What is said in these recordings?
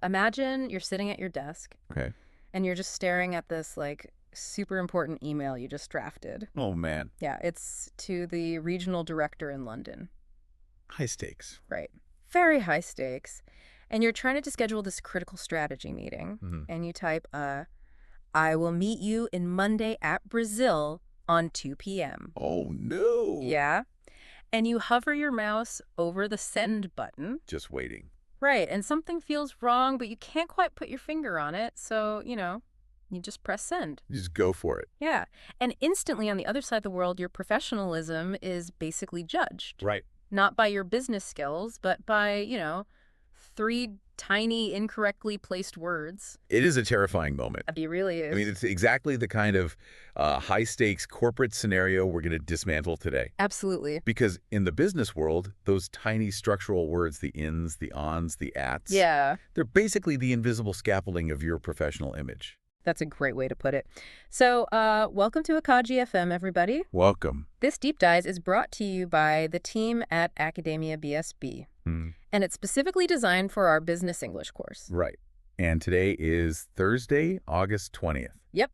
Imagine you're sitting at your desk. Okay. And you're just staring at this, like, super important email you just drafted. Oh, man. Yeah, it's to the regional director in London. High stakes. Right. Very high stakes. And you're trying to schedule this critical strategy meeting. And you type, I will meet you in Monday at Brazil on 2 p.m. Oh, no. Yeah. And you hover your mouse over the send button. Just waiting. Right. And something feels wrong, but you can't quite put your finger on it. So, you just press send. You just go for it. Yeah. And instantly on the other side of the world, your professionalism is basically judged. Right. Not by your business skills, but by, 3 tiny, incorrectly placed words. It is a terrifying moment. It really is. I mean, it's exactly the kind of high-stakes corporate scenario we're going to dismantle today. Absolutely. Because in the business world, those tiny structural words, the ins, the ons, the ats, yeah, they're basically the invisible scaffolding of your professional image. That's a great way to put it. So, welcome to Acad FM, everybody. Welcome. This Deep Dive is brought to you by the team at AcademiaBSB. And it's specifically designed for our business English course. Right. And today is Thursday, August 20th. Yep.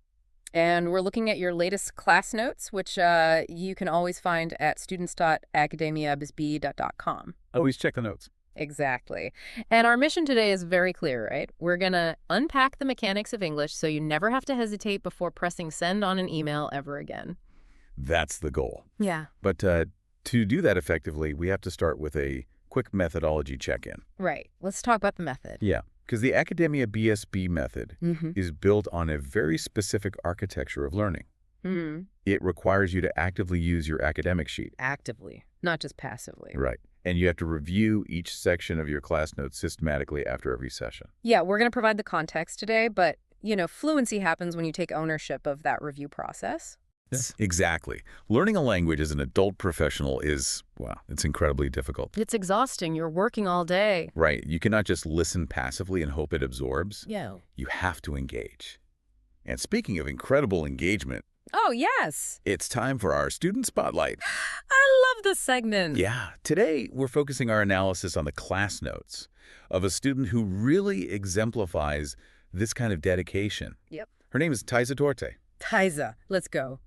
And we're looking at your latest class notes, which you can always find at students.AcademiaBSB.com. Always check the notes. Exactly. And our mission today is very clear, right? We're going to unpack the mechanics of English so you never have to hesitate before pressing send on an email ever again. That's the goal. Yeah. But to do that effectively, we have to start with a quick methodology check-in. Right. Let's talk about the method. Yeah, because the Academia BSB method is built on a very specific architecture of learning. It requires you to actively use your academic sheet. Actively, not just passively. Right. And you have to review each section of your class notes systematically after every session. Yeah, we're going to provide the context today, but, fluency happens when you take ownership of that review process. Yes. Exactly. Learning a language as an adult professional is, it's incredibly difficult. It's exhausting. You're working all day. Right. You cannot just listen passively and hope it absorbs. Yeah. You have to engage. And speaking of incredible engagement. Oh, yes. It's time for our Student Spotlight. I love this segment. Yeah. Today, we're focusing our analysis on the class notes of a student who really exemplifies this kind of dedication. Yep. Her name is Thaiza Duarte. Thaiza. Let's go.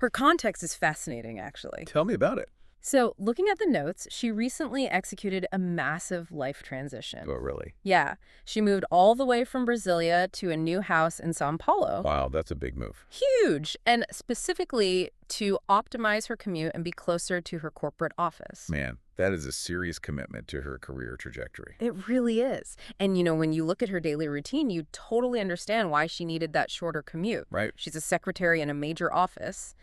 Her context is fascinating, actually. Tell me about it. So, looking at the notes, she recently executed a massive life transition. Oh, really? Yeah. She moved all the way from Brasilia to a new house in São Paulo. Wow, that's a big move. Huge. And specifically to optimize her commute and be closer to her corporate office. Man, that is a serious commitment to her career trajectory. It really is. And, when you look at her daily routine, you totally understand why she needed that shorter commute. Right. She's a secretary in a major office.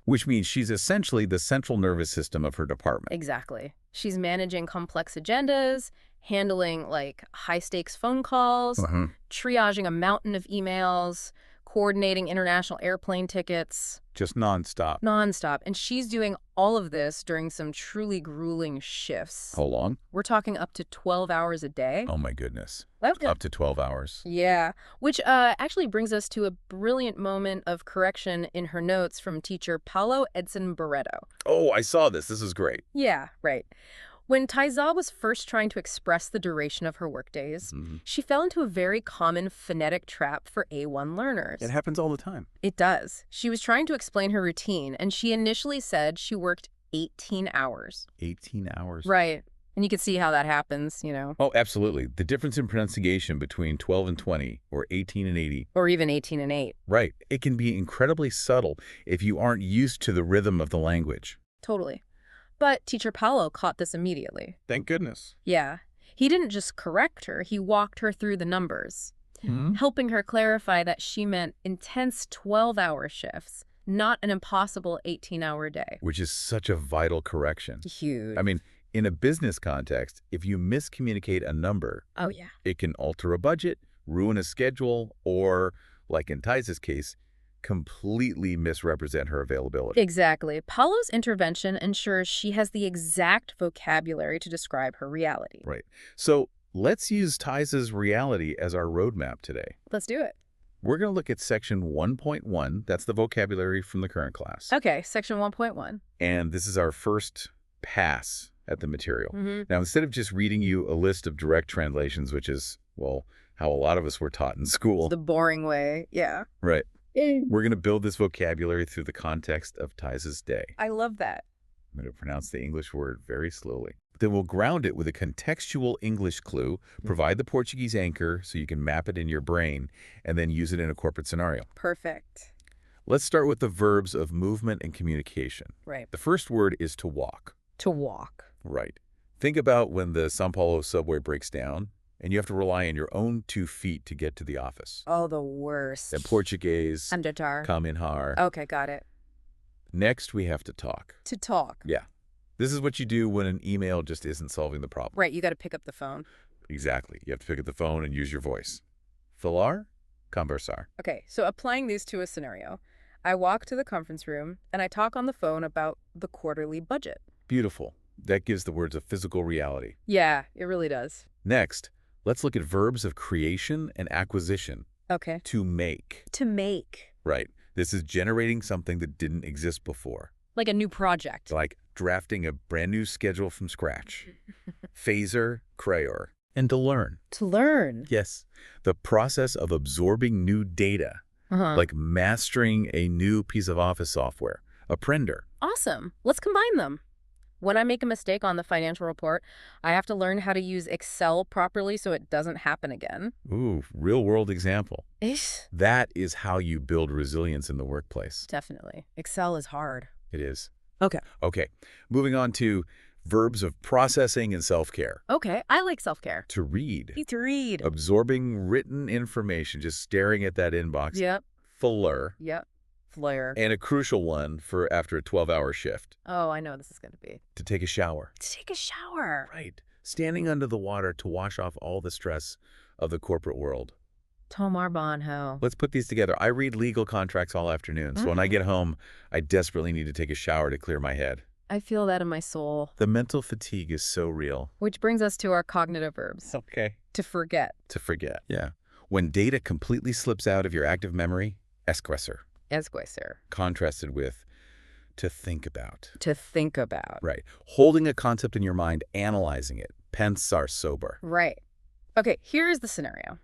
Which means she's essentially the central nervous system of her department. Exactly. She's managing complex agendas, handling, high-stakes phone calls, triaging a mountain of emails, coordinating international airplane tickets. Just nonstop. Nonstop. And she's doing all of this during some truly grueling shifts. How long? We're talking up to 12 hours a day. Oh, my goodness. Okay. Up to 12 hours. Yeah, which actually brings us to a brilliant moment of correction in her notes from teacher Paulo Edson Barreto. Oh, I saw this. This is great. Yeah, right. When Thaiza was first trying to express the duration of her workdays, she fell into a very common phonetic trap for A1 learners. It happens all the time. It does. She was trying to explain her routine, and she initially said she worked 18 hours. 18 hours. Right. And you can see how that happens, Oh, absolutely. The difference in pronunciation between 12 and 20, or 18 and 80. Or even 18 and 8. Right. It can be incredibly subtle if you aren't used to the rhythm of the language. Totally. But teacher Paulo caught this immediately. Thank goodness. Yeah. He didn't just correct her, he walked her through the numbers, helping her clarify that she meant intense 12-hour shifts, not an impossible 18-hour day. Which is such a vital correction. Huge. I mean, in a business context, if you miscommunicate a number, it can alter a budget, ruin a schedule, or, like in Thaiza's case, completely misrepresent her availability. Exactly. Paulo's intervention ensures she has the exact vocabulary to describe her reality. Right. So let's use Thaiza's reality as our roadmap today. Let's do it. We're going to look at section 1.1. That's the vocabulary from the current class. Okay, section 1.1. And this is our first pass at the material. Now, instead of just reading you a list of direct translations, which is Well, how a lot of us were taught in school. The boring way, yeah. Right. We're going to build this vocabulary through the context of Thaiza's day. I love that. I'm going to pronounce the English word very slowly. Then we'll ground it with a contextual English clue, provide the Portuguese anchor so you can map it in your brain, and then use it in a corporate scenario. Perfect. Let's start with the verbs of movement and communication. Right. The first word is to walk. To walk. Right. Think about when the São Paulo subway breaks down and you have to rely on your own 2 feet to get to the office. Oh, the worst. In Portuguese, Andar. caminhar. Okay, got it. Next, we have to talk. To talk. Yeah. This is what you do when an email just isn't solving the problem. Right, you got to pick up the phone. Exactly. You have to pick up the phone and use your voice. Falar, conversar. Okay, so applying these to a scenario. I walk to the conference room and I talk on the phone about the quarterly budget. Beautiful. That gives the words a physical reality. Yeah, it really does. Next, let's look at verbs of creation and acquisition. Okay. To make. To make. Right. This is generating something that didn't exist before. Like a new project. Like drafting a brand new schedule from scratch. Phaser, crayor. And to learn. To learn. Yes. The process of absorbing new data. Like mastering a new piece of office software. Aprender. Awesome. Let's combine them. When I make a mistake on the financial report, I have to learn how to use Excel properly so it doesn't happen again. Ooh, real-world example. Ish. That is how you build resilience in the workplace. Definitely. Excel is hard. It is. Okay. Okay. Moving on to verbs of processing and self-care. Okay. I like self-care. To read. To read. Absorbing written information, just staring at that inbox. Yep. Fuller. Yep. Flare. And a crucial one for after a 12-hour shift. Oh, I know this is going to be. To take a shower. To take a shower. Right. Standing under the water to wash off all the stress of the corporate world. Tomar Bonho. Let's put these together. I read legal contracts all afternoon, so when I get home, I desperately need to take a shower to clear my head. I feel that in my soul. The mental fatigue is so real. Which brings us to our cognitive verbs. Okay. To forget. To forget. Yeah. When data completely slips out of your active memory, esquecer. Esquecer. Contrasted with to think about. To think about. Right. Holding a concept in your mind, analyzing it. Pensar sober. Right. Okay, here's the scenario.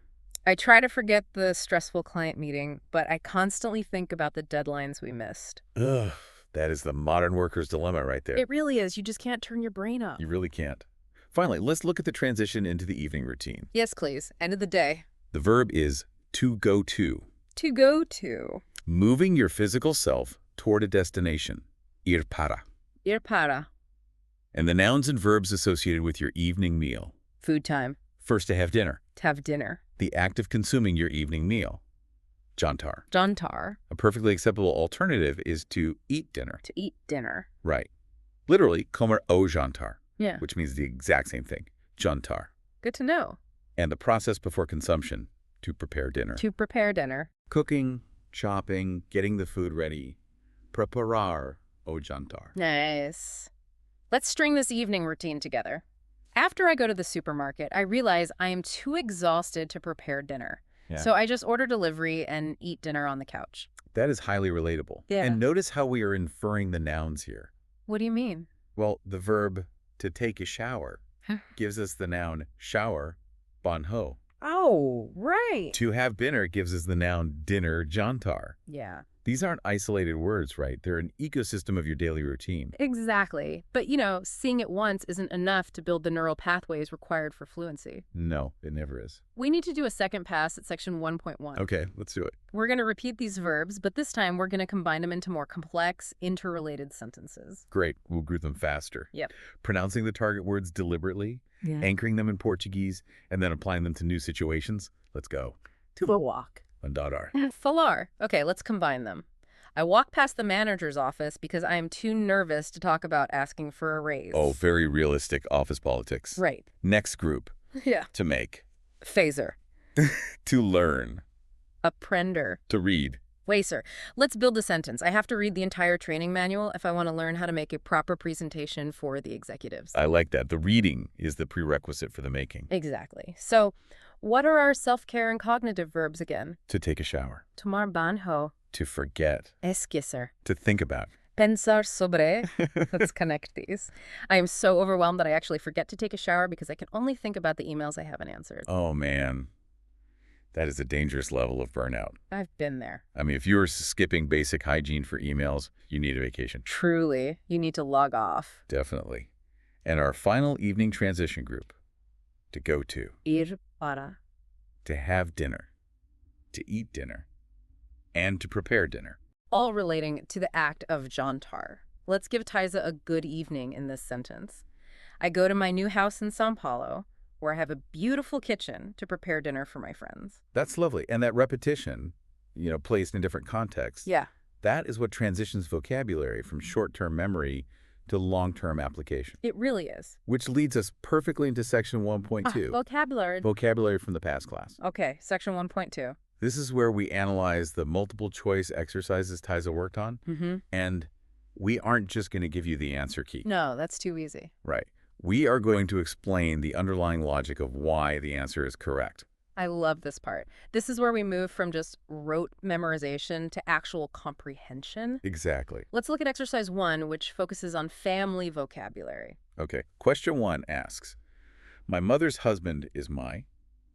I try to forget the stressful client meeting, but I constantly think about the deadlines we missed. Ugh. That is the modern worker's dilemma right there. It really is. You just can't turn your brain up. You really can't. Finally, let's look at the transition into the evening routine. Yes, please. End of the day. The verb is to go to. To go to. Moving your physical self toward a destination. Ir para. Ir para. And the nouns and verbs associated with your evening meal. Food time. First, to have dinner. To have dinner. The act of consuming your evening meal. Jantar. Jantar. A perfectly acceptable alternative is to eat dinner. To eat dinner. Right. Literally, comer o jantar. Yeah. Which means the exact same thing. Jantar. Good to know. And the process before consumption. To prepare dinner. To prepare dinner. Cooking, chopping, getting the food ready. Preparar o jantar. Nice. Let's string this evening routine together. After I go to the supermarket, I realize I am too exhausted to prepare dinner. Yeah. So I just order delivery and eat dinner on the couch. That is highly relatable. Yeah. And notice how we are inferring the nouns here. What do you mean? Well, the verb to take a shower gives us the noun shower, banho. Oh, right. To have dinner gives us the noun dinner, jantar. Yeah. These aren't isolated words, right? They're an ecosystem of your daily routine. Exactly. But, seeing it once isn't enough to build the neural pathways required for fluency. No, it never is. We need to do a second pass at section 1.1. Okay, let's do it. We're going to repeat these verbs, but this time we're going to combine them into more complex, interrelated sentences. Great. We'll group them faster. Yep. Pronouncing the target words deliberately, anchoring them in Portuguese, and then applying them to new situations. Let's go. To a walk. Andar. Falar. Okay, let's combine them. I walk past the manager's office because I am too nervous to talk about asking for a raise. Oh, very realistic office politics. Right. Next group. Yeah. To make. Phaser. To learn. Aprender. To read. Waser. Let's build a sentence. I have to read the entire training manual if I want to learn how to make a proper presentation for the executives. I like that. The reading is the prerequisite for the making. Exactly. So, what are our self-care and cognitive verbs again? To take a shower. Tomar banho. To forget. Esquecer. To think about. Pensar sobre. Let's connect these. I am so overwhelmed that I actually forget to take a shower because I can only think about the emails I haven't answered. Oh, man. That is a dangerous level of burnout. I've been there. I mean, if you were skipping basic hygiene for emails, you need a vacation. Truly. You need to log off. Definitely. And our final evening transition group, to go to. Ir para. To have dinner. To eat dinner. And to prepare dinner. All relating to the act of jantar. Let's give Thaiza a good evening in this sentence. I go to my new house in São Paulo, where I have a beautiful kitchen to prepare dinner for my friends. That's lovely. And that repetition, placed in different contexts. Yeah. That is what transitions vocabulary from short-term memory to long-term application. It really is. Which leads us perfectly into section 1.2. Vocabulary. Vocabulary from the past class. Okay, section 1.2. This is where we analyze the multiple choice exercises Thaiza worked on. And we aren't just going to give you the answer key. No, that's too easy. Right. We are going to explain the underlying logic of why the answer is correct. I love this part. This is where we move from just rote memorization to actual comprehension. Exactly. Let's look at exercise 1, which focuses on family vocabulary. Okay. Question 1 asks, my mother's husband is my.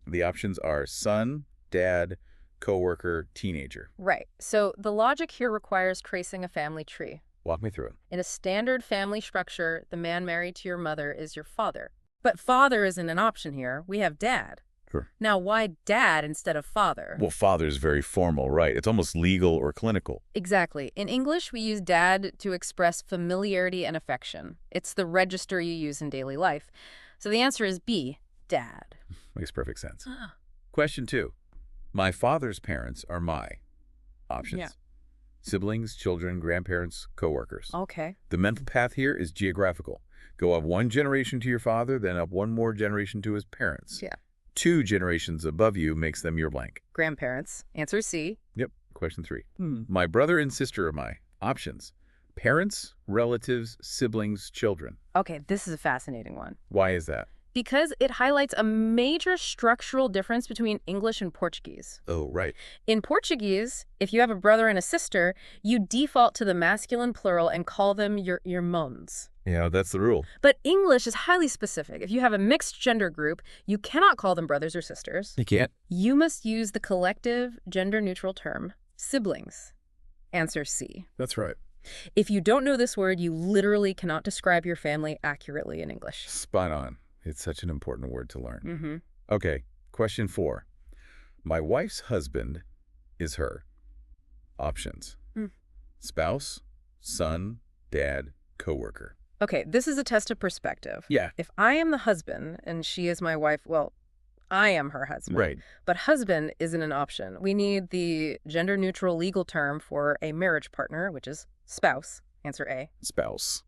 The options are son, dad, coworker, teenager. Right. So the logic here requires tracing a family tree. Walk me through it. In a standard family structure, the man married to your mother is your father. But father isn't an option here. We have dad. Sure. Now, why dad instead of father? Well, father is very formal, right? It's almost legal or clinical. Exactly. In English, we use dad to express familiarity and affection. It's the register you use in daily life. So the answer is B, dad. Makes perfect sense. Question 2. My father's parents are my. Options. Yeah. Siblings, children, grandparents, coworkers. Okay. The mental path here is geographical. Go up one generation to your father, then up one more generation to his parents. Yeah. 2 generations above you makes them your blank. Grandparents. Answer C. Yep. Question 3. My brother and sister are my. Options. Parents, relatives, siblings, children. Okay, this is a fascinating one. Why is that? Because it highlights a major structural difference between English and Portuguese. Oh, right. In Portuguese, if you have a brother and a sister, you default to the masculine plural and call them your irmãos. Yeah, that's the rule. But English is highly specific. If you have a mixed gender group, you cannot call them brothers or sisters. You can't. You must use the collective gender-neutral term, siblings. Answer C. That's right. If you don't know this word, you literally cannot describe your family accurately in English. Spot on. It's such an important word to learn. Okay, question 4. My wife's husband is her. Options. Spouse, son, dad, coworker. Okay, this is a test of perspective. Yeah. If I am the husband and she is my wife, well, I am her husband. Right. But husband isn't an option. We need the gender-neutral legal term for a marriage partner, which is spouse. Answer A. Spouse.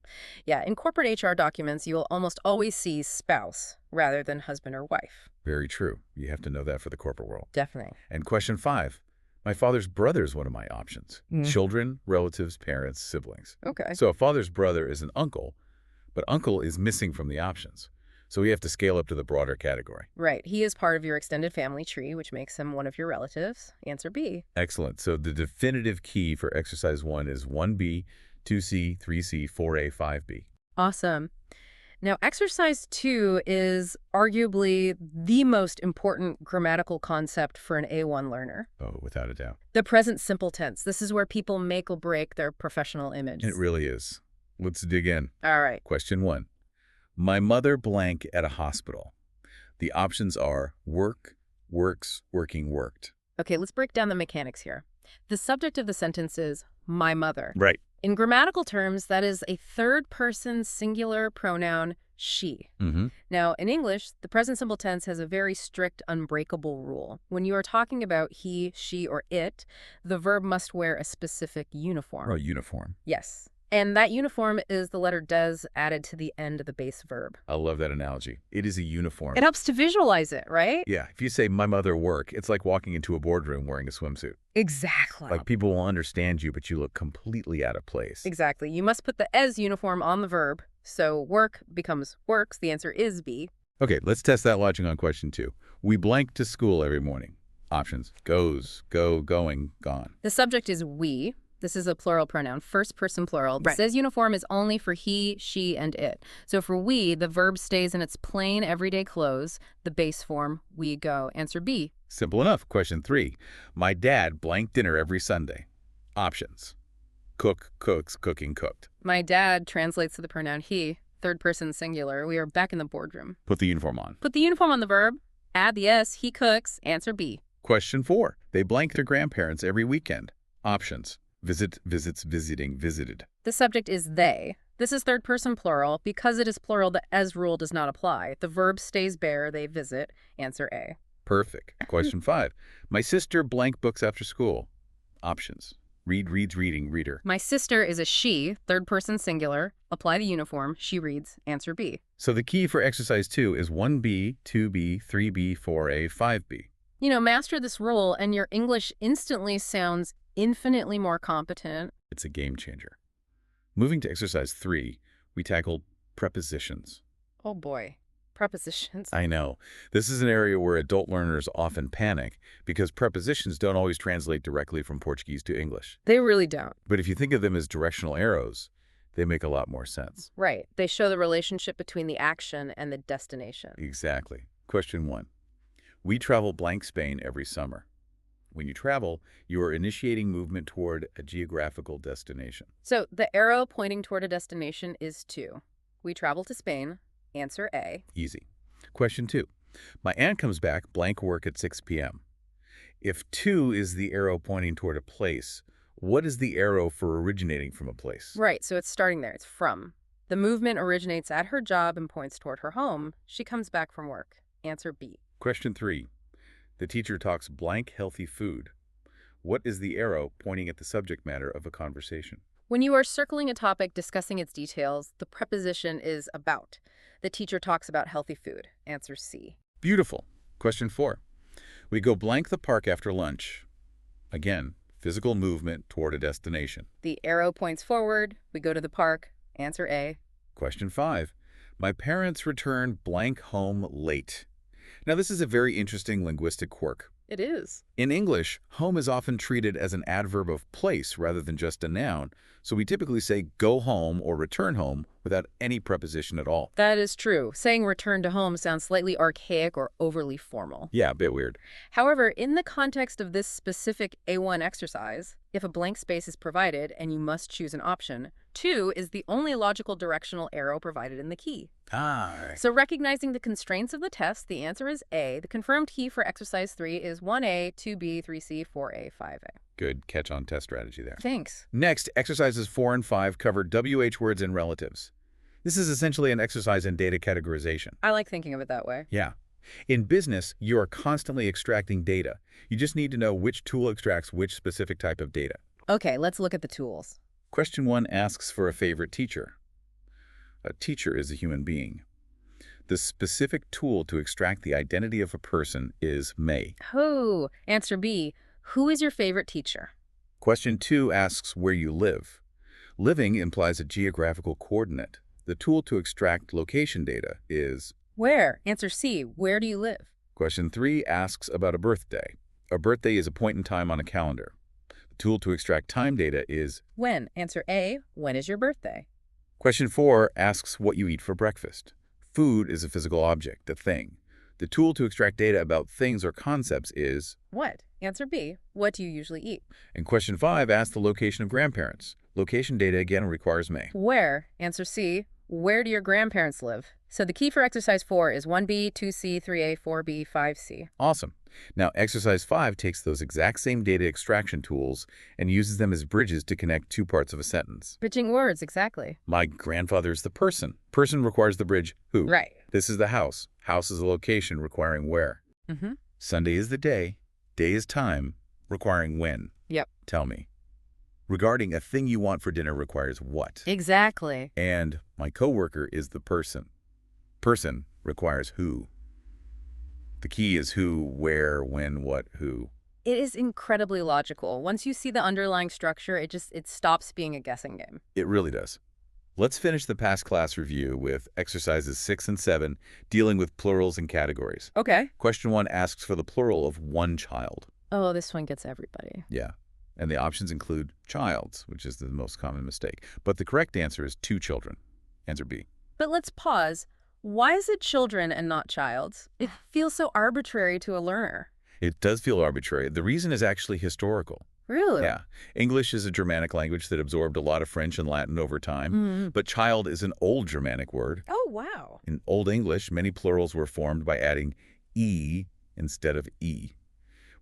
Yeah, in corporate HR documents, you will almost always see spouse rather than husband or wife. Very true. You have to know that for the corporate world. Definitely. And question 5. My father's brother is one of my options. Children, relatives, parents, siblings. Okay. So a father's brother is an uncle, but uncle is missing from the options. So we have to scale up to the broader category. Right. He is part of your extended family tree, which makes him one of your relatives. Answer B. Excellent. So the definitive key for exercise 1 is 1B, 2C, 3C, 4A, 5B. Awesome. Now, exercise 2 is arguably the most important grammatical concept for an A1 learner. Oh, without a doubt. The present simple tense. This is where people make or break their professional image. It really is. Let's dig in. All right. Question 1. My mother blank at a hospital. The options are work, works, working, worked. Okay, let's break down the mechanics here. The subject of the sentence is my mother. Right. In grammatical terms, that is a third-person singular pronoun, she. Now, in English, the present simple tense has a very strict, unbreakable rule. When you are talking about he, she, or it, the verb must wear a specific uniform. Oh, uniform. Yes. And that uniform is the letter des added to the end of the base verb. I love that analogy. It is a uniform. It helps to visualize it, right? Yeah. If you say my mother work, it's like walking into a boardroom wearing a swimsuit. Exactly. Like people will understand you, but you look completely out of place. Exactly. You must put the es uniform on the verb. So work becomes works. The answer is B. Okay, let's test that logic on question 2. We blank to school every morning. Options. Goes, go, going, gone. The subject is we. This is a plural pronoun, first person plural. Right. It says uniform is only for he, she, and it. So for we, the verb stays in its plain everyday clothes, the base form, we go. Answer B. Simple enough. Question 3. My dad blank dinner every Sunday. Options. Cook, cooks, cooking, cooked. My dad translates to the pronoun he, third person singular. We are back in the boardroom. Put the uniform on. Put the uniform on the verb. Add the S, he cooks. Answer B. Question 4. They blank their grandparents every weekend. Options. Visit, visits, visiting, visited. The subject is they. This is third person plural. Because it is plural, the as rule does not apply. The verb stays bare, they visit. Answer A. Perfect. Question 5. My sister blank books after school. Options. Read, reads, reading, reader. My sister is a she, third person singular. Apply the uniform. She reads. Answer B. So the key for exercise 2 is 1B, 2B, 3B, 4A, 5B. You know, master this rule and your English instantly sounds infinitely more competent. It's a game changer. Moving to exercise 3, we tackled prepositions. Oh boy. Prepositions. I know. This is an area where adult learners often panic because prepositions don't always translate directly from Portuguese to English. They really don't. But if you think of them as directional arrows, they make a lot more sense. Right. They show the relationship between the action and the destination. Exactly. Question 1. We travel blank Spain every summer. When you travel, you are initiating movement toward a geographical destination. So the arrow pointing toward a destination is to. We travel to Spain. Answer A. Easy. Question 2. My aunt comes back blank work at 6 p.m. If to is the arrow pointing toward a place, what is the arrow for originating from a place? Right, so it's starting there. It's from. The movement originates at her job and points toward her home. She comes back from work. Answer B. Question 3. The teacher talks blank healthy food. What is the arrow pointing at the subject matter of a conversation? When you are circling a topic, discussing its details, the preposition is about. The teacher talks about healthy food. Answer C. Beautiful. Question 4. We go blank the park after lunch. Again, physical movement toward a destination. The arrow points forward. We go to the park. Answer A. Question 5. My parents return blank home late. Now, this is a very interesting linguistic quirk. It is. In English, home is often treated as an adverb of place rather than just a noun, so we typically say go home or return home without any preposition at all. That is true. Saying return to home sounds slightly archaic or overly formal. Yeah, a bit weird. However, in the context of this specific A1 exercise, if a blank space is provided and you must choose an option, 2 is the only logical directional arrow provided in the key. So recognizing the constraints of the test, the answer is A. The confirmed key for exercise 3 is 1A, 2B, 3C, 4A, 5A. Good catch on test strategy there. Thanks. Next, exercises 4 and 5 cover WH words and relatives. This is essentially an exercise in data categorization. I like thinking of it that way. Yeah. In business, you are constantly extracting data. You just need to know which tool extracts which specific type of data. Okay, let's look at the tools. Question 1 asks for a favorite teacher. A teacher is a human being. The specific tool to extract the identity of a person is may. Oh, answer B. Who is your favorite teacher? Question 2 asks where you live. Living implies a geographical coordinate. The tool to extract location data is where. Answer C. Where do you live? Question 3 asks about a birthday. A birthday is a point in time on a calendar. The tool to extract time data is when. Answer A. When is your birthday? Question 4 asks what you eat for breakfast. Food is a physical object, a thing. The tool to extract data about things or concepts is what? Answer B. What do you usually eat? And question 5 asks the location of grandparents. Location data again requires may. Where? Answer C. Where do your grandparents live? So the key for exercise 4 is 1B, 2C, 3A, 4B, 5C. Awesome. Now exercise 5 takes those exact same data extraction tools and uses them as bridges to connect two parts of a sentence. Bridging words, exactly. My grandfather is the person. Person requires the bridge who. Right. This is the house. House is a location requiring where. Sunday is the day. Day is time requiring when. Yep. Tell me. Regarding a thing you want for dinner requires what? Exactly. And my coworker is the person. Person requires who. The key is who, where, when, what, who. It is incredibly logical. Once you see the underlying structure, it stops being a guessing game. It really does. Let's finish the past class review with exercises 6 and 7, dealing with plurals and categories. Okay. Question 1 asks for the plural of one child. Oh, this one gets everybody. Yeah. And the options include child's, which is the most common mistake. But the correct answer is two children. Answer B. But let's pause. Why is it children and not child's? It feels so arbitrary to a learner. It does feel arbitrary. The reason is actually historical. Really? Yeah. English is a Germanic language that absorbed a lot of French and Latin over time. But child is an old Germanic word. Oh, wow. In Old English, many plurals were formed by adding E instead of E.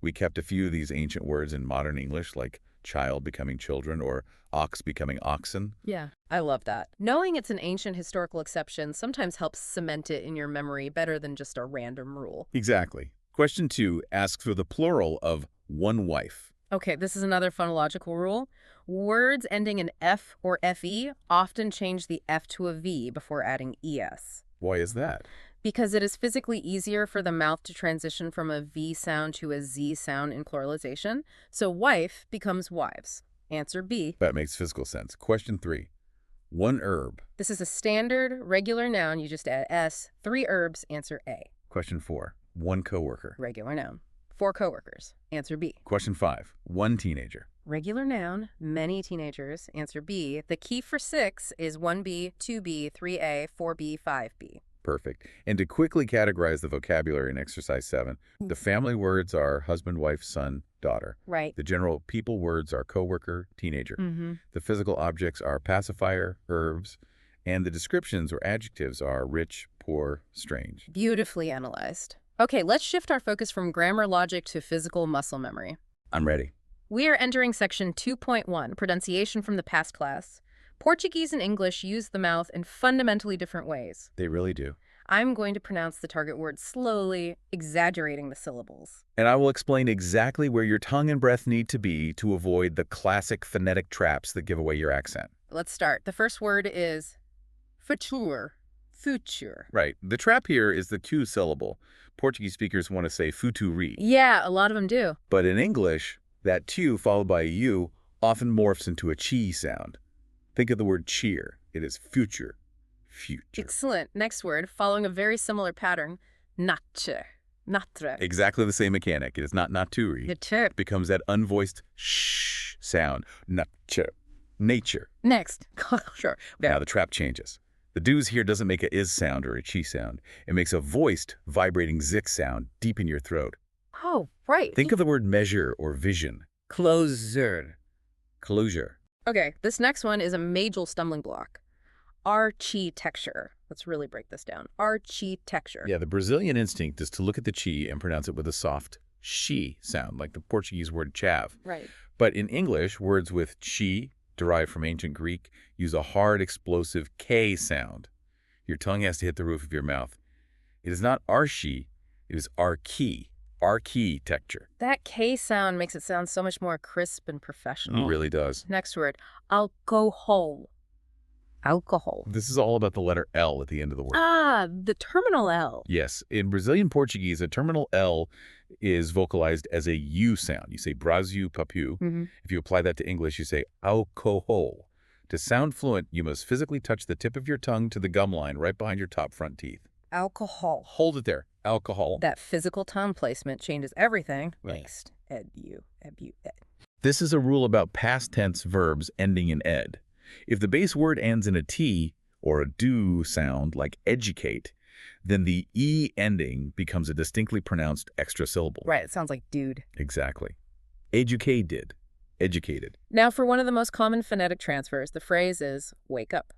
We kept a few of these ancient words in modern English, like child becoming children or ox becoming oxen. Yeah, I love that. Knowing it's an ancient historical exception sometimes helps cement it in your memory better than just a random rule. Exactly. Question 2 asks for the plural of one wife. Okay, this is another phonological rule. Words ending in F or FE often change the F to a V before adding ES. Why is that? Because it is physically easier for the mouth to transition from a V sound to a Z sound in pluralization. So wife becomes wives. Answer B. That makes physical sense. Question 3. One herb. This is a standard, regular noun. You just add S. 3 herbs. Answer A. Question 4. One coworker. Regular noun. 4 coworkers. Answer B. Question 5. One teenager. Regular noun. Many teenagers. Answer B. The key for 6 is 1B, 2B, 3A, 4B, 5B. Perfect. And to quickly categorize the vocabulary in Exercise 7, the family words are husband, wife, son, daughter. Right. The general people words are coworker, teenager. The physical objects are pacifier, herbs, and the descriptions or adjectives are rich, poor, strange. Beautifully analyzed. Okay, let's shift our focus from grammar logic to physical muscle memory. I'm ready. We are entering section 2.1, pronunciation from the past class. Portuguese and English use the mouth in fundamentally different ways. They really do. I'm going to pronounce the target word slowly, exaggerating the syllables. And I will explain exactly where your tongue and breath need to be to avoid the classic phonetic traps that give away your accent. Let's start. The first word is future. Future. Right. The trap here is the Q syllable. Portuguese speakers want to say futuri. Yeah, a lot of them do. But in English, that tu followed by a u often morphs into a chi sound. Think of the word cheer. It is future. Future. Excellent. Next word, following a very similar pattern, nature. Natre. Exactly the same mechanic. It is not naturi. Nature. It becomes that unvoiced shh sound. Nature. Nature. Next. Sure. Now the trap changes. The do's here doesn't make a is sound or a chi sound. It makes a voiced, vibrating zik sound deep in your throat. Oh, right. Think of the word measure or vision. Closer. Closure. Okay, this next one is a major stumbling block. Architecture. Let's really break this down. Architecture. Yeah, the Brazilian instinct is to look at the chi and pronounce it with a soft she sound, like the Portuguese word chav. Right. But in English, words with chi, derived from ancient Greek, use a hard, explosive K sound. Your tongue has to hit the roof of your mouth. It is not archi, it is archi. Architecture. That K sound makes it sound so much more crisp and professional. It really does. Next word, alcohol. Alcohol. This is all about the letter L at the end of the word. Ah, the terminal L. Yes. In Brazilian Portuguese, a terminal L is vocalized as a U sound. You say Brasil papu. If you apply that to English, you say alcohol. To sound fluent, you must physically touch the tip of your tongue to the gum line right behind your top front teeth. Alcohol. Hold it there. Alcohol. That physical tongue placement changes everything. Right. Next. Ed. This is a rule about past tense verbs ending in ed. If the base word ends in a T or a do sound like educate, then the E ending becomes a distinctly pronounced extra syllable. Right, it sounds like dude. Exactly. Educated. Educated. Now for one of the most common phonetic transfers, the phrase is wake up.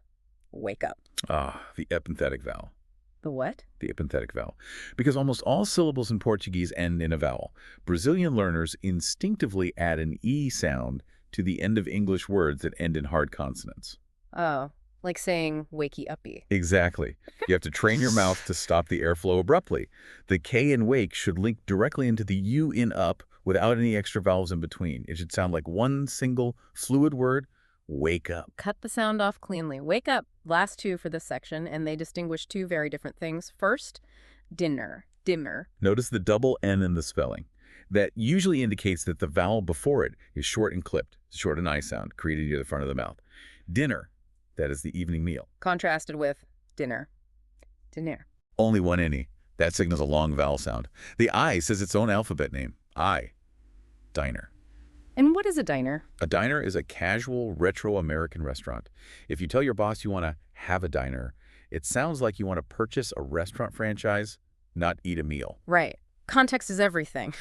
Wake up. Ah, the epenthetic vowel. The what? The epenthetic vowel. Because almost all syllables in Portuguese end in a vowel, Brazilian learners instinctively add an E sound to the end of English words that end in hard consonants. Oh, like saying wakey uppy. Exactly. You have to train your mouth to stop the airflow abruptly. The K in wake should link directly into the U in up without any extra vowels in between. It should sound like one single fluid word, wake up. Cut the sound off cleanly. Wake up. Last two for this section, and they distinguish two very different things. First, dinner. Dimmer. Notice the double N in the spelling. That usually indicates that the vowel before it is short and clipped, short and I sound, created near the front of the mouth. Dinner, that is the evening meal. Contrasted with dinner. Dinner. Only one any. That signals a long vowel sound. The I says its own alphabet name. I. Diner. And what is a diner? A diner is a casual, retro American restaurant. If you tell your boss you want to have a diner, it sounds like you want to purchase a restaurant franchise, not eat a meal. Right. Context is everything.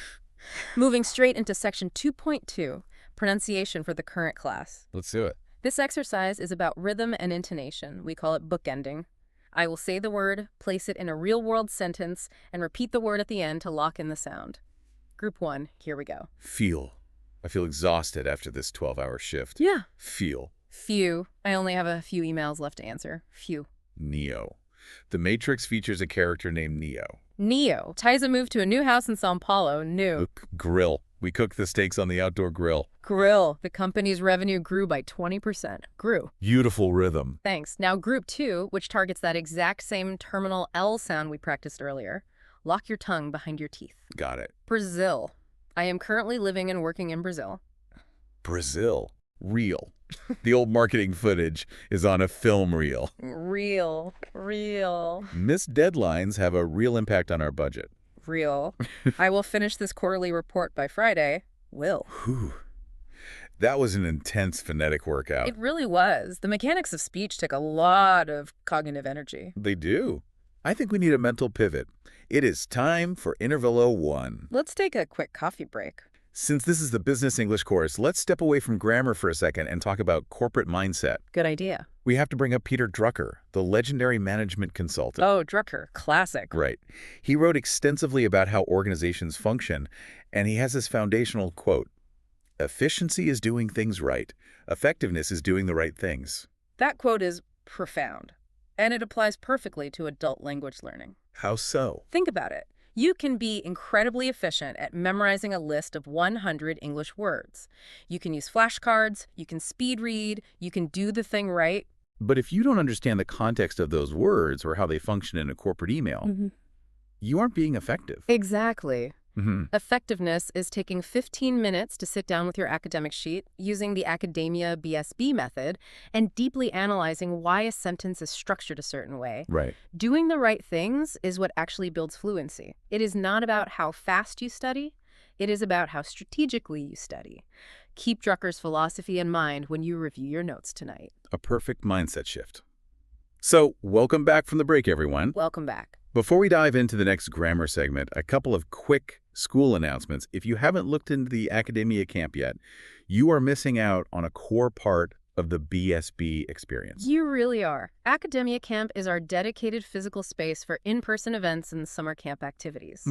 Moving straight into section 2.2, pronunciation for the current class. Let's do it. This exercise is about rhythm and intonation. We call it bookending. I will say the word, place it in a real-world sentence, and repeat the word at the end to lock in the sound. Group 1, here we go. Feel. I feel exhausted after this 12-hour shift. Yeah. Feel. Few. I only have a few emails left to answer. Few. Neo. The Matrix features a character named Neo. Neo. Thaiza moved to a new house in São Paulo. New. Grill. We cooked the steaks on the outdoor grill. Grill. The company's revenue grew by 20%. Grew. Beautiful rhythm. Thanks. Now group 2, which targets that exact same terminal L sound we practiced earlier. Lock your tongue behind your teeth. Got it. Brazil. I am currently living and working in Brazil. Brazil. Real. The old marketing footage is on a film reel. Real. Missed deadlines have a real impact on our budget. Real. I will finish this quarterly report by Friday. Will. Whew. That was an intense phonetic workout. It really was. The mechanics of speech take a lot of cognitive energy. They do. I think we need a mental pivot. It is time for Intervalo 1. Let's take a quick coffee break. Since this is the business English course, let's step away from grammar for a second and talk about corporate mindset. Good idea. We have to bring up Peter Drucker, the legendary management consultant. Oh, Drucker. Classic. Right. He wrote extensively about how organizations function, and he has this foundational quote, "Efficiency is doing things right. Effectiveness is doing the right things." That quote is profound, and it applies perfectly to adult language learning. How so? Think about it. You can be incredibly efficient at memorizing a list of 100 English words. You can use flashcards, you can speed read, you can do the thing right. But if you don't understand the context of those words or how they function in a corporate email, you aren't being effective. Exactly. Effectiveness is taking 15 minutes to sit down with your academic sheet using the AcademiaBSB method and deeply analyzing why a sentence is structured a certain way. Right. Doing the right things is what actually builds fluency. It is not about how fast you study. It is about how strategically you study. Keep Drucker's philosophy in mind when you review your notes tonight. A perfect mindset shift. So, welcome back from the break, everyone. Welcome back. Before we dive into the next grammar segment, a couple of quick school announcements. If you haven't looked into the Academia Camp yet, you are missing out on a core part of the BSB experience. You really are. Academia Camp is our dedicated physical space for in-person events and summer camp activities.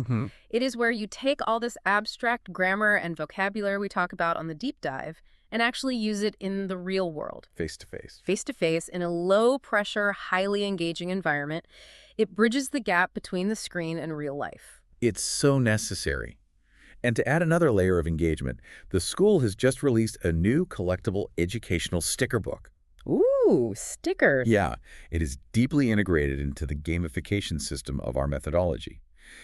It is where you take all this abstract grammar and vocabulary we talk about on the deep dive and actually use it in the real world. Face-to-face. Face-to-face in a low-pressure, highly engaging environment. It bridges the gap between the screen and real life. It's so necessary. And to add another layer of engagement, the school has just released a new collectible educational sticker book. Ooh, stickers. Yeah, it is deeply integrated into the gamification system of our methodology.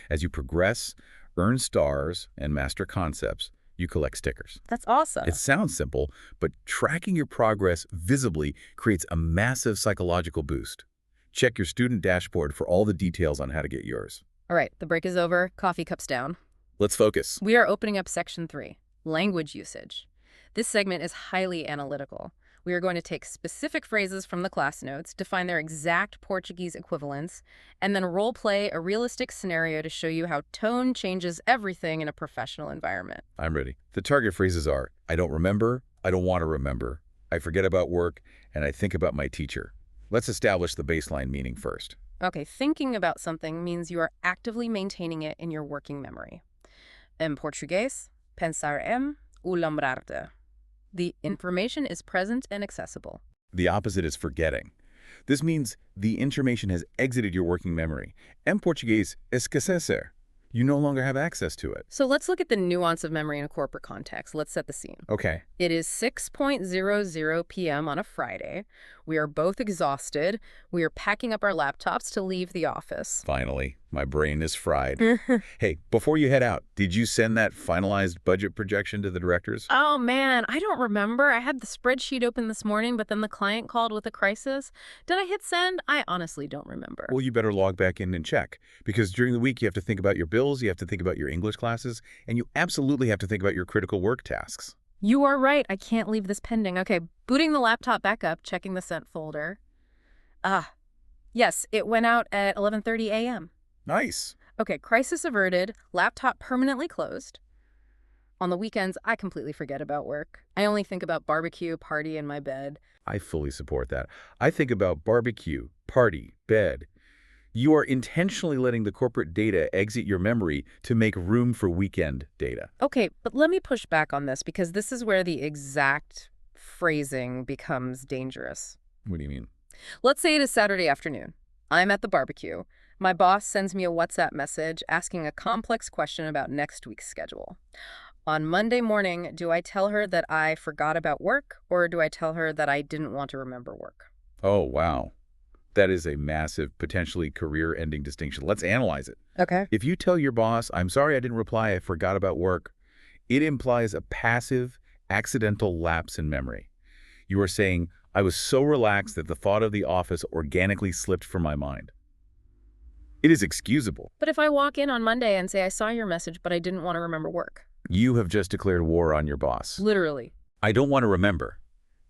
As you progress, earn stars, and master concepts, you collect stickers. That's awesome. It sounds simple, but tracking your progress visibly creates a massive psychological boost. Check your student dashboard for all the details on how to get yours. All right, the break is over. Coffee cups down. Let's focus. We are opening up section 3, language usage. This segment is highly analytical. We are going to take specific phrases from the class notes, define their exact Portuguese equivalents, and then role play a realistic scenario to show you how tone changes everything in a professional environment. I'm ready. The target phrases are, I don't remember, I don't want to remember, I forget about work, and I think about my teacher. Let's establish the baseline meaning first. Okay, thinking about something means you are actively maintaining it in your working memory. In Portuguese, pensar ou lembrar-te. The information is present and accessible. The opposite is forgetting. This means the information has exited your working memory. Em português, esquecer. You no longer have access to it. So let's look at the nuance of memory in a corporate context. Let's set the scene. Okay. It is 6:00 p.m. on a Friday. We are both exhausted. We are packing up our laptops to leave the office. Finally, my brain is fried. Hey, before you head out, did you send that finalized budget projection to the directors? Oh, man, I don't remember. I had the spreadsheet open this morning, but then the client called with a crisis. Did I hit send? I honestly don't remember. Well, you better log back in and check, because during the week you have to think about your bills, you have to think about your English classes, and you absolutely have to think about your critical work tasks. You are right. I can't leave this pending. Okay, booting the laptop back up, checking the sent folder. Yes, it went out at 11:30 a.m. Nice. Okay, crisis averted, laptop permanently closed. On the weekends, I completely forget about work. I only think about barbecue, party, and my bed. I fully support that. I think about barbecue, party, bed. You are intentionally letting the corporate data exit your memory to make room for weekend data. Okay, but let me push back on this because this is where the exact phrasing becomes dangerous. What do you mean? Let's say it is Saturday afternoon. I'm at the barbecue. My boss sends me a WhatsApp message asking a complex question about next week's schedule. On Monday morning, do I tell her that I forgot about work, or do I tell her that I didn't want to remember work? Oh, wow. That is a massive, potentially career-ending distinction. Let's analyze it. Okay. If you tell your boss, I'm sorry I didn't reply, I forgot about work, it implies a passive, accidental lapse in memory. You are saying, I was so relaxed that the thought of the office organically slipped from my mind. It is excusable. But if I walk in on Monday and say I saw your message, but I didn't want to remember work? You have just declared war on your boss. Literally. I don't want to remember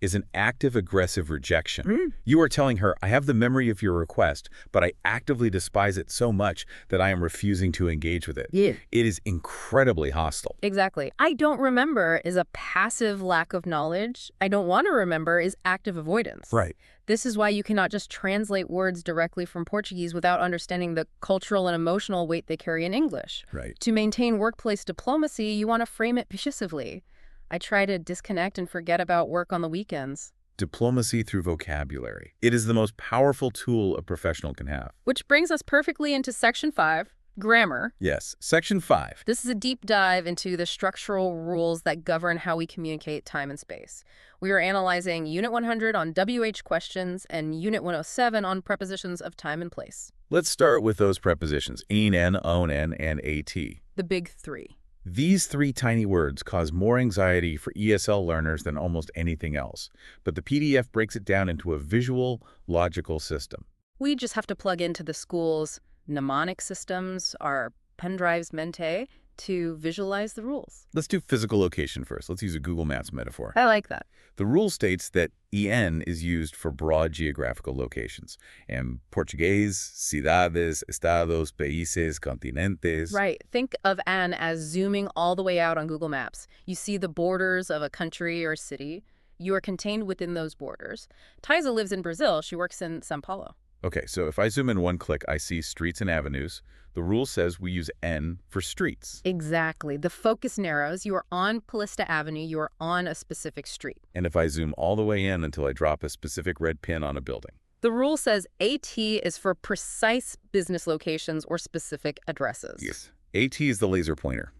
is an active aggressive rejection. You are telling her, I have the memory of your request, but I actively despise it so much that I am refusing to engage with it. Yeah. It is incredibly hostile. Exactly. I don't remember is a passive lack of knowledge. I don't want to remember is active avoidance. Right. This is why you cannot just translate words directly from Portuguese without understanding the cultural and emotional weight they carry in English. Right. To maintain workplace diplomacy, you want to frame it persuasively. I try to disconnect and forget about work on the weekends. Diplomacy through vocabulary. It is the most powerful tool a professional can have. Which brings us perfectly into Section 5, grammar. Yes, Section 5. This is a deep dive into the structural rules that govern how we communicate time and space. We are analyzing Unit 100 on WH questions and Unit 107 on prepositions of time and place. Let's start with those prepositions, een, own, and at. The big three. These three tiny words cause more anxiety for ESL learners than almost anything else, but the PDF breaks it down into a visual, logical system. We just have to plug into the school's mnemonic systems, our pen drives Mente, to visualize the rules. Let's do physical location first. Let's use a Google Maps metaphor. I like that. The rule states that EN is used for broad geographical locations. In Portuguese, cidades, estados, países, continentes. Right. Think of an as zooming all the way out on Google Maps. You see the borders of a country or city. You are contained within those borders. Thaiza lives in Brazil. She works in São Paulo. Okay, so if I zoom in one click, I see streets and avenues. The rule says we use N for streets. Exactly. The focus narrows. You are on Paulista Avenue. You are on a specific street. And if I zoom all the way in until I drop a specific red pin on a building. The rule says AT is for precise business locations or specific addresses. Yes. AT is the laser pointer.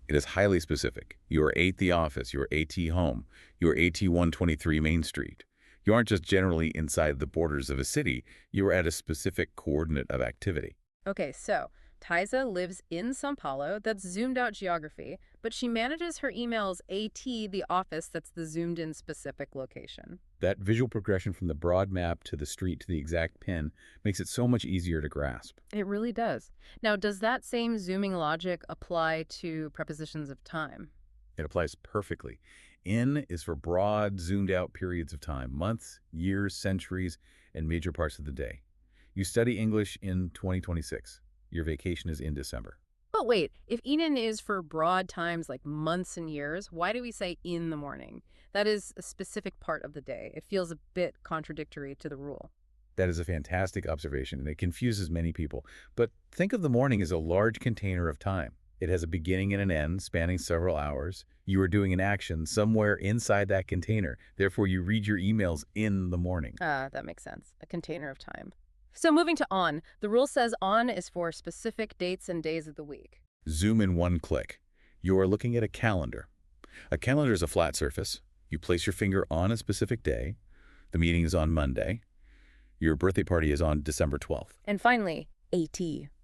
It is highly specific. You are at the office. You are AT home. You are AT 123 Main Street. You aren't just generally inside the borders of a city. You are at a specific coordinate of activity. Okay, so Thaiza lives in São Paulo. That's zoomed out geography, but she manages her emails AT, the office that's the zoomed in specific location. That visual progression from the broad map to the street to the exact pin makes it so much easier to grasp. It really does. Now, does that same zooming logic apply to prepositions of time? It applies perfectly. In is for broad, zoomed-out periods of time, months, years, centuries, and major parts of the day. You study English in 2026. Your vacation is in December. But wait, if Ihnen is for broad times like months and years, why do we say in the morning? That is a specific part of the day. It feels a bit contradictory to the rule. That is a fantastic observation, and it confuses many people. But think of the morning as a large container of time. It has a beginning and an end spanning several hours. You are doing an action somewhere inside that container. Therefore, you read your emails in the morning. That makes sense. A container of time. So moving to on, the rule says on is for specific dates and days of the week. Zoom in one click. You are looking at a calendar. A calendar is a flat surface. You place your finger on a specific day. The meeting is on Monday. Your birthday party is on December 12th. And finally, AT.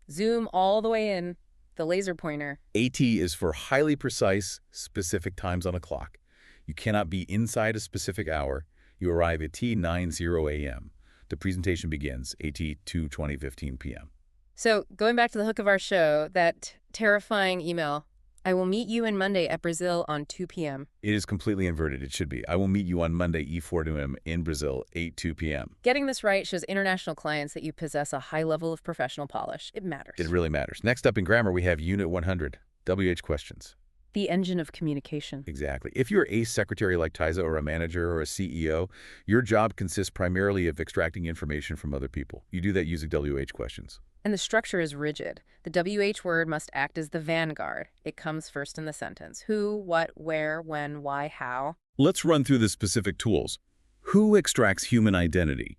Zoom all the way in. The laser pointer. AT is for highly precise, specific times on a clock. You cannot be inside a specific hour. You arrive at T90 a.m. The presentation begins AT 2:20:15 p.m. So going back to the hook of our show, that terrifying email, I will meet you in Monday at Brazil on 2 p.m. It is completely inverted. It should be. I will meet you on Monday, E4 in Brazil, 2 p.m. Getting this right shows international clients that you possess a high level of professional polish. It matters. It really matters. Next up in grammar, we have Unit 100, WH questions. The engine of communication. Exactly. If you're a secretary like Thaiza or a manager or a CEO, your job consists primarily of extracting information from other people. You do that using WH questions. And the structure is rigid. The WH word must act as the vanguard. It comes first in the sentence. Who, what, where, when, why, how. Let's run through the specific tools. Who extracts human identity?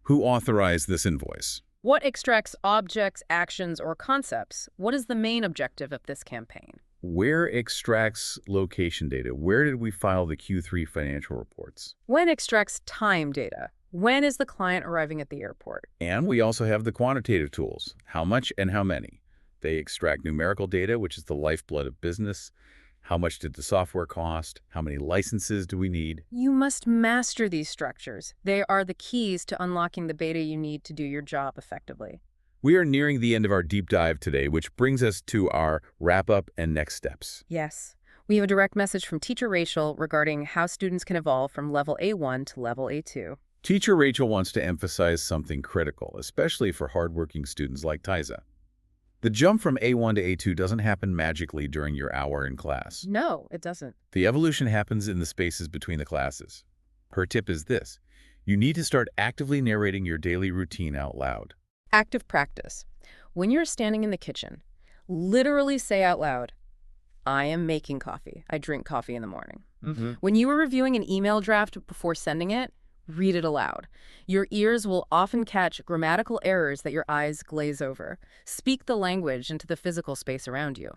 Who authorized this invoice? What extracts objects, actions, or concepts? What is the main objective of this campaign? Where extracts location data? Where did we file the Q3 financial reports? When extracts time data? When is the client arriving at the airport? And we also have the quantitative tools. How much and how many? They extract numerical data, which is the lifeblood of business. How much did the software cost? How many licenses do we need? You must master these structures. They are the keys to unlocking the data you need to do your job effectively. We are nearing the end of our deep dive today, which brings us to our wrap-up and next steps. Yes. We have a direct message from Teacher Rachel regarding how students can evolve from level A1 to level A2. Teacher Rachel wants to emphasize something critical, especially for hardworking students like Thaiza. The jump from A1 to A2 doesn't happen magically during your hour in class. No, it doesn't. The evolution happens in the spaces between the classes. Her tip is this. You need to start actively narrating your daily routine out loud. Active practice. When you're standing in the kitchen, literally say out loud, I am making coffee. I drink coffee in the morning. When you are reviewing an email draft before sending it, read it aloud. Your ears will often catch grammatical errors that your eyes glaze over. Speak the language into the physical space around you.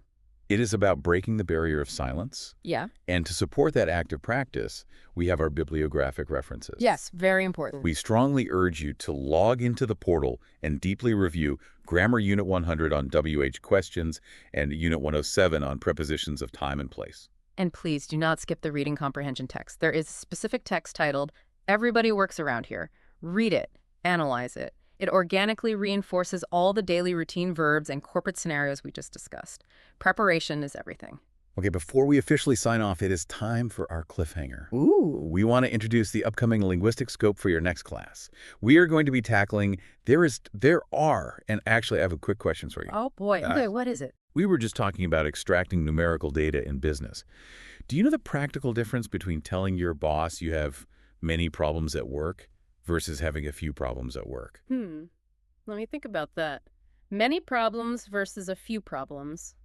It is about breaking the barrier of silence. Yeah. And to support that active practice, we have our bibliographic references. Yes, very important. We strongly urge you to log into the portal and deeply review Grammar Unit 100 on WH questions and Unit 107 on prepositions of time and place. And please do not skip the reading comprehension text. There is a specific text titled, Everybody Works Around Here. Read it. Analyze it. It organically reinforces all the daily routine verbs and corporate scenarios we just discussed. Preparation is everything. Okay, before we officially sign off, it is time for our cliffhanger. Ooh. We want to introduce the upcoming linguistic scope for your next class. We are going to be tackling, and actually I have a quick question for you. Oh boy. Okay, what is it? We were just talking about extracting numerical data in business. Do you know the practical difference between telling your boss you have many problems at work versus having a few problems at work? Let me think about that. Many problems versus a few problems.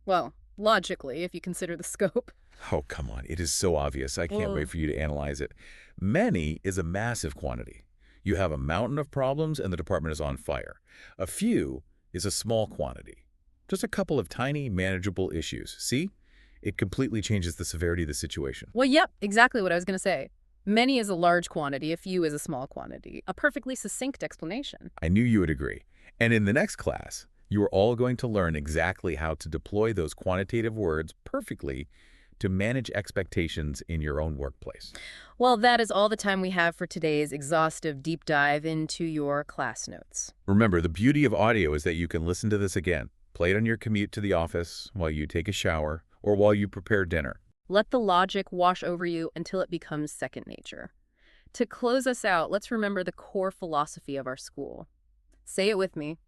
Well, logically, if you consider the scope. Oh, come on. It is so obvious. I can't wait for you to analyze it. Many is a massive quantity. You have a mountain of problems and the department is on fire. A few is a small quantity. Just a couple of tiny, manageable issues. See? It completely changes the severity of the situation. Well, yep, exactly what I was going to say. Many is a large quantity, a few is a small quantity. A perfectly succinct explanation. I knew you would agree. And in the next class, you are all going to learn exactly how to deploy those quantitative words perfectly to manage expectations in your own workplace. Well, that is all the time we have for today's exhaustive deep dive into your class notes. Remember, the beauty of audio is that you can listen to this again. Play it on your commute to the office, while you take a shower, or while you prepare dinner. Let the logic wash over you until it becomes second nature. To close us out, let's remember the core philosophy of our school. Say it with me.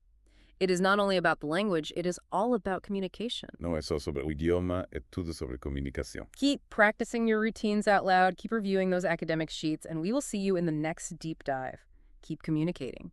It is not only about the language, it is all about communication. No es só sobre o idioma, é tudo sobre comunicação. Keep practicing your routines out loud, keep reviewing those academic sheets, and we will see you in the next deep dive. Keep communicating.